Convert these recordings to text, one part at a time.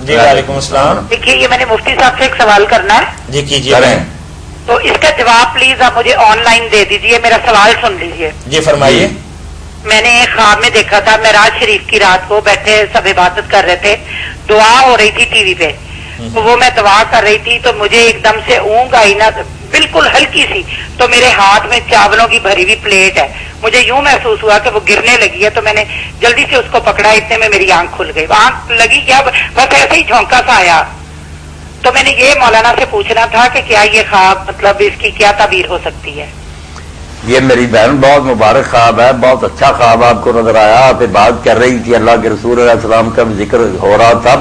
جی وعلیکم السلام. دیکھیے یہ میں نے مفتی صاحب سے ایک سوال کرنا ہے. جی کیجیے. تو اس کا جواب پلیز آپ مجھے آن لائن دے دیجیے. میرا سوال سن لیجیے. جی فرمائیے. میں نے ایک خواب میں دیکھا تھا معراج شریف کی رات کو بیٹھے سب عبادت کر رہے تھے, دعا ہو رہی تھی ٹی وی پہ. تو وہ میں دعا کر رہی تھی تو مجھے ایک دم سے اونگ آئی نا, بالکل ہلکی سی, تو میرے ہاتھ میں چاولوں کی بھری ہوئی پلیٹ ہے. مجھے یوں محسوس ہوا کہ وہ گرنے لگی ہے, تو میں نے جلدی سے اس کو پکڑا. اتنے میں میری آنکھ کھل گئی. آنکھ لگی کیا, بس ایسے ہی جھونکا سا آیا. تو میں نے یہ مولانا سے پوچھنا تھا کہ کیا یہ خواب مطلب اس کی کیا تعبیر ہو سکتی ہے. یہ میری بہن بہت مبارک خواب ہے, بہت اچھا خواب آپ کو نظر آیا. آپ بات کر رہی تھی, اللہ کے رسول علیہ السلام کا بھی ذکر ہو رہا تھا.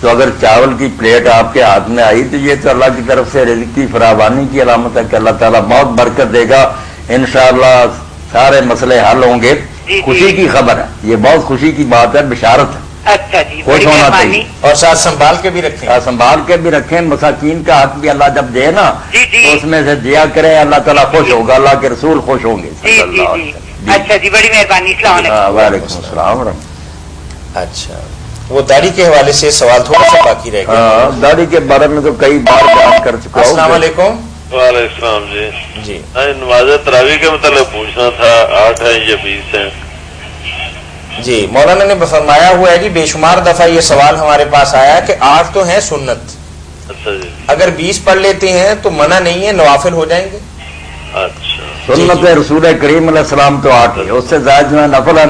تو اگر چاول کی پلیٹ آپ کے ہاتھ میں آئی تو یہ تو اللہ کی طرف سے رزق کی فراوانی کی علامت ہے کہ اللہ تعالیٰ بہت برکت دے گا. انشاءاللہ سارے مسئلے حل ہوں گے. خوشی کی خبر ہے, یہ بہت خوشی کی بات ہے, بشارت ہے. اچھا جی, خوش ہونا چاہیے. اور ساتھ سنبھال کے بھی رکھیں. سنبھال کے بھی رکھیں. مساکین کا حق بھی اللہ جب دے نا تو اس میں سے دیا کرے, اللہ تعالیٰ خوش ہوگا, اللہ کے رسول خوش ہوں گے. اچھا جی, بڑی مہربانی. السلام علیکم. وعلیکم السلام ورحمۃ. اچھا, وہ داڑھی کے حوالے سے سوال تھوڑا سا باقی رہ گیا. داڑھی کے بارے میں تو کئی بار بیان کر چکا ہوں. السلام علیکم. وعلیکم السلام. جی جی نماز تراویح کے متعلق پوچھنا تھا, 8 ہے یا 20 ہے؟ جی مولانا نے فرمایا ہوا ہے جی, بے شمار دفعہ یہ سوال ہمارے پاس آیا کہ 8 تو ہیں سنت, اچھا جی, اگر 20 پڑھ لیتے ہیں تو منع نہیں ہے, نوافل ہو جائیں گے. اچھا سنت رسول کریم علیہ السلام تو 8 ہے, اس سے زائد جو ہے نفل ہے.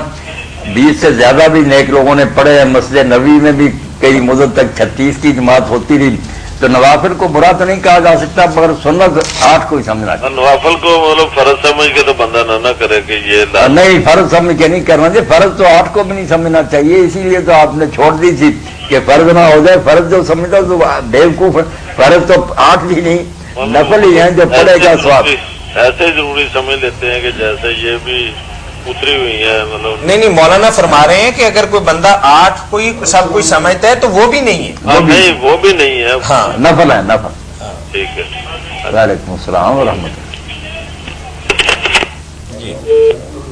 20 سے زیادہ بھی نیک لوگوں نے پڑھے ہیں. مسجد نبوی میں بھی کئی مدت تک 36 کی جماعت ہوتی رہی. تو نوافل کو برا تو نہیں کہا جا سکتا, مگر سنت 8 کو ہی سمجھنا چاہیے. نوافل کو مطلب فرض سمجھ کے تو بندہ نہ کرے کہ یہ نہیں, فرض سمجھ کے نہیں کرنا چاہیے. فرض تو 8 کو بھی نہیں سمجھنا چاہیے, اسی لیے تو آپ نے چھوڑ دی تھی کہ فرض نہ ہو جائے. فرض جو سمجھتا تو بیوقوف ہے. فرض تو 8 بھی نہیں, نفل ہی ہیں جو پڑھے گا سواب. ایسے ضروری سمجھ لیتے ہیں کہ جیسے یہ بھی اتری ہوئی ہے مطلب. نہیں مولانا فرما رہے ہیں کہ اگر کوئی بندہ 8 کوئی سب کوئی سمجھتا ہے تو وہ بھی نہیں ہے. نہیں وہ بھی نہیں ہے. ہاں نفل ہے, نفل. ٹھیک ہے. وعلیکم السلام ورحمۃ اللہ.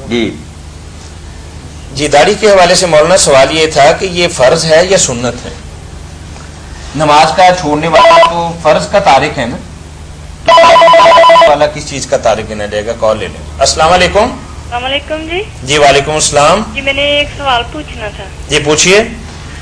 جی جی داڑھی کے حوالے سے مولانا سوال یہ تھا کہ یہ فرض ہے یا سنت ہے. نماز کا چھوڑنے والا تو فرض کا تارک ہے نا, تو والا کس چیز کا تارک نہ جائے گا. کال لے لیں. السلام علیکم. السلام علیکم. جی جی وعلیکم السلام. جی میں نے ایک سوال پوچھنا تھا. جی پوچھیے.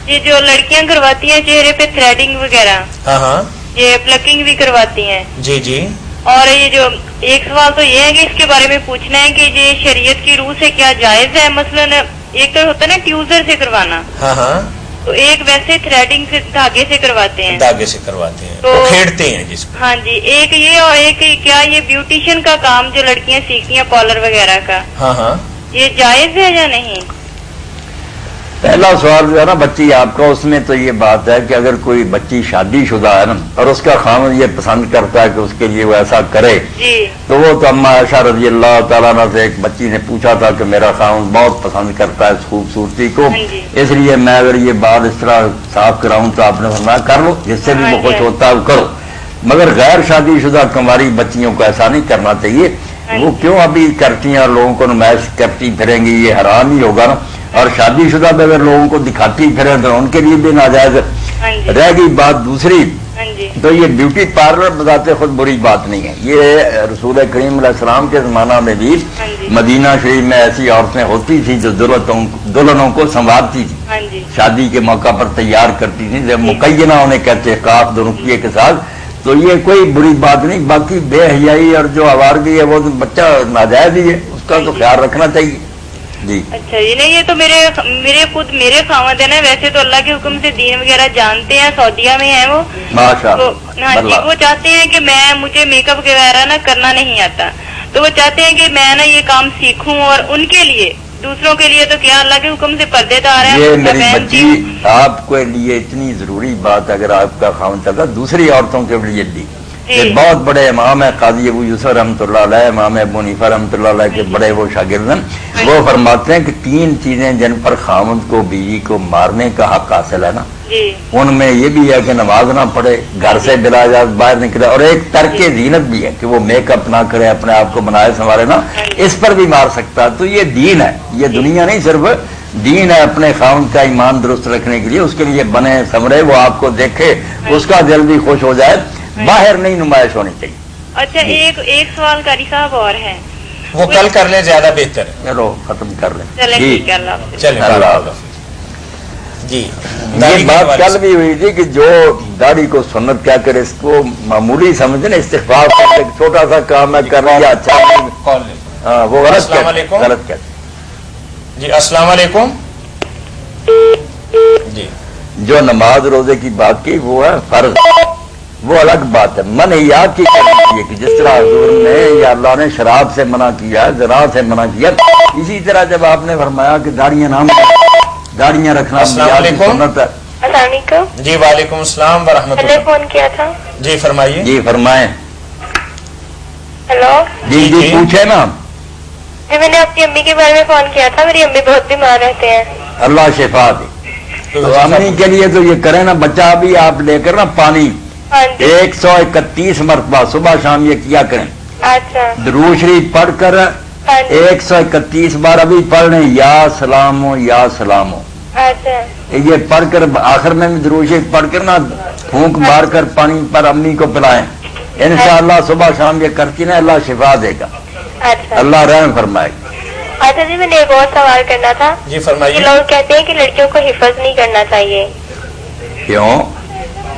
یہ جو لڑکیاں کرواتی ہیں چہرے پہ تھریڈنگ وغیرہ, ہاں ہاں یہ پلکنگ بھی کرواتی ہیں. جی جی. اور یہ جو ایک سوال تو یہ ہے کہ اس کے بارے میں پوچھنا ہے کہ یہ شریعت کی روح سے کیا جائز ہے. مثلاً ایک تو ہوتا ہے نا ٹیوزر سے کروانا, ہاں ہاں, تو ایک ویسے تھریڈنگ سے دھاگے سے کرواتے ہیں. دھاگے سے کرواتے ہیں تو کھیڑتے ہیں جس کو. ہاں جی, ایک یہ, اور ایک کیا یہ بیوٹیشین کا کام جو لڑکیاں سیکھتی ہیں پارلر وغیرہ کا, ہاں ہاں, یہ جائز ہے یا نہیں؟ پہلا سوال جو ہے نا بچی آپ کا, اس میں تو یہ بات ہے کہ اگر کوئی بچی شادی شدہ ہے نا اور اس کا خاوند یہ پسند کرتا ہے کہ اس کے لیے وہ ایسا کرے, جی تو وہ تو اما عائشہ رضی اللہ تعالیٰ عنہ سے ایک بچی نے پوچھا تھا کہ میرا خاوند بہت پسند کرتا ہے اس خوبصورتی کو, اس لیے میں اگر یہ بات اس طرح صاف کراؤں تو آپ نے فرمایا کر لو, جس سے بھی وہ خوش ہوتا ہے وہ کرو. مگر غیر شادی شدہ کنواری بچیوں کو ایسا نہیں کرنا چاہیے. وہ کیوں ابھی کرتی ہیں اور لوگوں کو نمائش کرتی پھریں گی, یہ حرام ہی ہوگا نا. اور شادی شدہ بھی اگر لوگوں کو دکھاتی پھریں تو ان کے لیے بھی ناجائز رہ گئی. بات دوسری, تو یہ بیوٹی پارلر بذات خود بری بات نہیں ہے. یہ رسول کریم علیہ السلام کے زمانہ میں بھی مدینہ شریف میں ایسی عورتیں ہوتی تھیں جو دلہنوں کو سنوارتی تھی, شادی کے موقع پر تیار کرتی تھیں, جب مقینہ انہیں کہتے قاف دو رقیے کے ساتھ. تو یہ کوئی بری بات نہیں. باقی بے حیائی اور جو آوارگی ہے وہ تو بچہ ناجائز ہی ہے, اس کا تو خیال رکھنا چاہیے. جی اچھا جی. نہیں یہ تو میرے خاوند ہے نا, ویسے تو اللہ کے حکم سے دین وغیرہ جانتے ہیں, سعودیہ میں ہیں وہ, ماشاء ہاں جی, وہ چاہتے ہیں کہ مجھے میک اپ وغیرہ نا کرنا نہیں آتا, تو وہ چاہتے ہیں کہ میں نا یہ کام سیکھوں, اور ان کے لیے دوسروں کے لیے تو کیا اللہ کے حکم سے پردے دار ہے. یہ میری بچی آپ کے لیے اتنی ضروری بات, اگر آپ کا خاوند چلتا دوسری عورتوں کے لیے بھی, یہ بہت بڑے امام ہیں قاضی ابو یوسف رحمۃ اللہ علیہ, امام ابو حنیفہ رحمۃ اللہ علیہ کے بڑے وہ شاگرد ہیں. وہ فرماتے ہیں کہ 3 چیزیں جن پر خاوند کو بیوی کو مارنے کا حق حاصل ہے نا, ان میں یہ بھی ہے کہ نماز نہ پڑھے, گھر سے بلا اجازت باہر نکلے, اور ایک ترک زینت بھی ہے کہ وہ میک اپ نہ کرے, اپنے آپ کو بنائے سنوارے نا, اس پر بھی مار سکتا ہے. تو یہ دین ہے, یہ دنیا نہیں صرف دین ہے اپنے خاوند کا ایمان درست رکھنے کے لیے، اس کے لیے بنے سمرے، وہ آپ کو دیکھے، اس کا دل بھی خوش ہو جائے، باہر نہیں نمائش ہونی چاہیے۔ اچھا ایک سوال قاری صاحب اور ہے، وہ کل کر لیں زیادہ بہتر ہے۔ چلو ختم کر لیں چلے جی۔ ٹھیک ہے، اللہ حافظ۔ چلیں اللہ اللہ حافظ۔ جی یہ داڑھی کے بات حوالے کل سے۔ بھی ہوئی تھی کہ جو داڑھی کو سنت کیا کرے، اس کو معمولی سمجھے نا، استغفار کرتے ایک چھوٹا سا کام ہے کر لیا، اچھا نہیں، کال لیں۔ ہاں، وہ غلط السلام کہتے علیکم۔ غلط کہتے جی السلام علیکم۔ جی جو نماز روزے کی بات کی وہ ہے فرض، وہ الگ بات ہے۔ منہیات کی کرنی چاہیے کہ جس طرح حضور نے یا اللہ نے شراب سے منع کیا، زنا سے منع کیا، اسی طرح جب آپ نے فرمایا کہ داڑیاں نہ داڑیاں رکھنا السلام منہیات کی علیکم۔ سنت ہے۔ السلام علیکم، جی وعلیکم السلام ورحمۃ میں نے اللہ۔ فون کیا تھا۔ جی فرمائیے۔ جی فرمائیں۔ ہیلو جی جی پوچھے نا۔ جی میں نے اپنی امی کے بارے میں فون کیا تھا، میری امی بہت بیمار رہتے ہیں۔ اللہ شفا دے۔ تو امی کے لیے تو یہ کریں نا، بچہ ابھی آپ لے کر نا پانی ہاں جی 131 مرتبہ صبح شام یہ کیا کریں، اچھا درود شریف پڑھ کر ہاں جی 131 بار ابھی پڑھ لیں، یا سلام ہو یا سلام ہو، اچھا یہ پڑھ کر آخر میں بھی درود شریف پڑھ کر نا پھونک مار کر پانی پر امی کو پلائیں، انشاءاللہ صبح شام یہ کرتی نا اللہ شفا دے گا، اچھا اللہ رحم فرمائے گا۔ اچھا جی میں نے ایک اور سوال کرنا تھا جی کہ فرمائیے۔ لوگ کہتے ہیں کہ لڑکیوں کو حفظ نہیں کرنا چاہیے، کیوں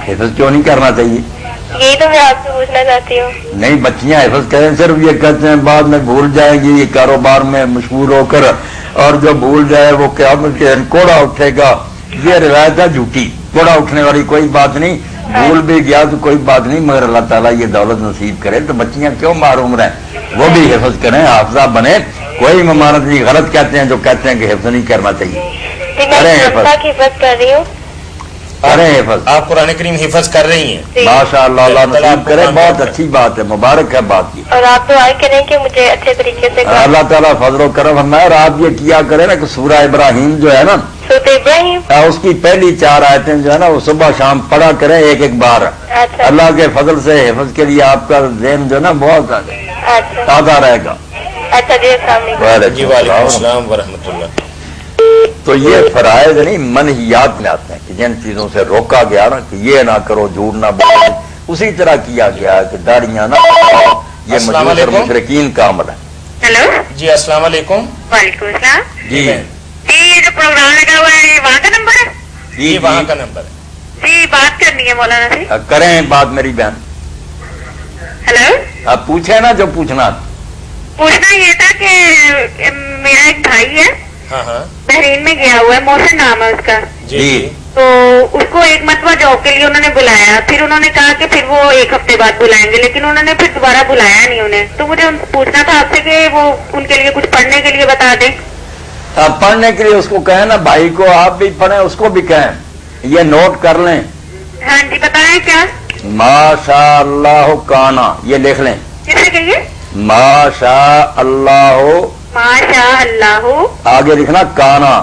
حفظ کیوں نہیں کرنا چاہیے؟ یہی تو میں آپ سے پوچھنا چاہتی ہوں۔ نہیں، بچیاں حفظ کریں، صرف یہ کہتے ہیں بعد میں بھول جائیں گی یہ کاروبار میں مشغول ہو کر، اور جو بھول جائے وہ قیامت کے دن کوڑا اٹھے گا، یہ روایت ہے جھوٹی، کوڑا اٹھنے والی کوئی بات نہیں، بھول بھی گیا تو کوئی بات نہیں، مگر اللہ تعالیٰ یہ دولت نصیب کرے تو بچیاں کیوں معروم رہیں، وہ بھی حفظ کریں، حافظہ بنے، کوئی ممانت نہیں۔ غلط کہتے ہیں جو کہتے ہیں کہ حفظ نہیں کرنا چاہیے، جی میں کریں حفظ حفظ، کی حفظ کر رہی ہوں۔ کریں حفظ، آپ قرآن کریم حفظ کر رہی ہیں؟ جی ماشاء اللہ، اللہ نصیب کرے، بہت اچھی بات ہے، مبارک ہے بات کی۔ اور آپ دعائیں کریں کہ مجھے اچھے طریقے سے اللہ تعالیٰ فضل و کرم فرمائے، اور آپ یہ کیا کریں نا کہ سورہ ابراہیم جو ہے نا سورۃ ابراہیم اس کی پہلی 4 آیتیں جو ہے نا وہ صبح شام پڑھا کریں ایک بار، اچھا اللہ کے فضل سے حفظ کے لیے آپ کا ذہن جو ہے نا بہت اچھا تازہ رہے گا۔ اچھا جی السلام علیکم۔ جی وعلیکم السلام ورحمۃ اللہ۔ تو یہ فرائض نہیں منہیات میں آتے ہیں کہ جن چیزوں سے روکا گیا نا کہ یہ نہ کرو، جھوٹ نہ بولو، اسی طرح کیا گیا ہے کہ داڑیاں نہ کٹاؤ، یہ السلام مجوس اور علیکم۔ مشرکین کا عمل ہے۔ ہیلو جی السلام علیکم۔ وعلیکم السلام جی جی، یہ جو پروگرام لگا ہوا ہے وہاں کا نمبر ہے؟ جی وہاں کا نمبر ہے۔ جی بات کرنی ہے مولانا سے۔ کریں بات میری بہن، ہیلو آپ پوچھیں نا جو پوچھنا۔ پوچھنا یہ تھا کہ میرا ایک بھائی ہے ہاں ہاں بحرین میں گیا ہوا ہے، محسن نام ہے اس کا، جی جی۔ جی تو اس کو ایک مرتبہ جاب کے لیے انہوں نے بلایا، پھر انہوں نے کہا کہ پھر وہ 1 ہفتے بعد بلائیں گے، لیکن انہوں نے پھر دوبارہ بلایا نہیں انہیں، تو مجھے پوچھنا تھا آپ سے کہ وہ ان کے لیے کچھ پڑھنے کے لیے بتا دیں۔ آپ پڑھنے کے لیے اس کو کہیں نا، بھائی کو آپ بھی پڑھیں، اس کو بھی کہیں، یہ نوٹ کر لیں، ہاں جی بتائیں کیا؟ ماشاء اللہ کانا، یہ لکھ لیں، کسے کہیے؟ ماشاء اللہ، ماشاء اللہ آگے لکھنا کانا،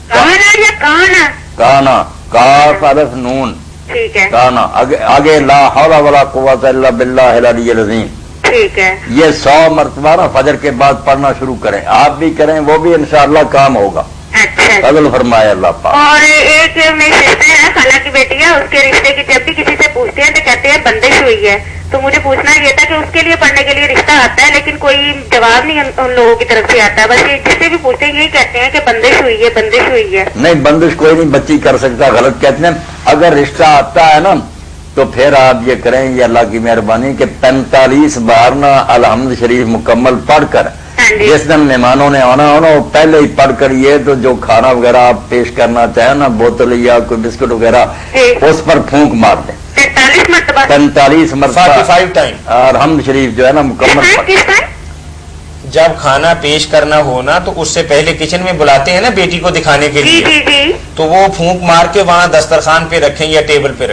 کانا یا کانا؟ کانا، کاف الف نون، ٹھیک ہے کانا، آگے لا حول ولا قوت الا باللہ العلی العظیم، ٹھیک ہے یہ 100 مرتبہ نا فجر کے بعد پڑھنا شروع کریں، آپ بھی کریں، وہ بھی انشاءاللہ کام ہوگا، اچھا۔ فضل فرمائے اللہ پاک۔ اور ایک میری سسٹر ہے، خالہ کی بیٹی ہے، اس کے رشتے کی جب بھی کسی سے پوچھتے ہیں تو کہتے ہیں بندش ہوئی ہے، تو مجھے پوچھنا یہ تھا کہ اس کے لیے پڑھنے کے لیے رشتہ آتا ہے لیکن کوئی جواب نہیں ان لوگوں کی طرف سے آتا ہے، بس یہ جس سے بھی پوچھتے ہیں یہی کہتے ہیں کہ بندش ہوئی ہے بندش ہوئی ہے۔ نہیں، بندش کوئی نہیں بچی کر سکتا، غلط کہتے ہیں، اگر رشتہ آتا ہے نا تو پھر آپ یہ کریں، یہ اللہ کی مہربانی کہ 45 بار نا الحمد شریف مکمل پڑھ کر ہاں جی جس دن مہمانوں نے آنا ہونا وہ پہلے ہی پڑھ کر یہ تو جو کھانا وغیرہ آپ پیش کرنا چاہیں نا، بوتل یا کوئی بسکٹ وغیرہ، جی اس پر پھونک مار دیں 43 مرتبہ 45 مرتبہ 45 ٹائم الحمد شریف جو ہے نا مکمل پڑھ۔ کس ٹائم؟ جب کھانا پیش کرنا ہونا تو اس سے پہلے کچن میں بلاتے ہیں نا بیٹی کو دکھانے کے جی لیے، جی جی تو وہ پھونک مار کے وہاں دسترخوان پہ رکھیں یا ٹیبل پہ رکھیں۔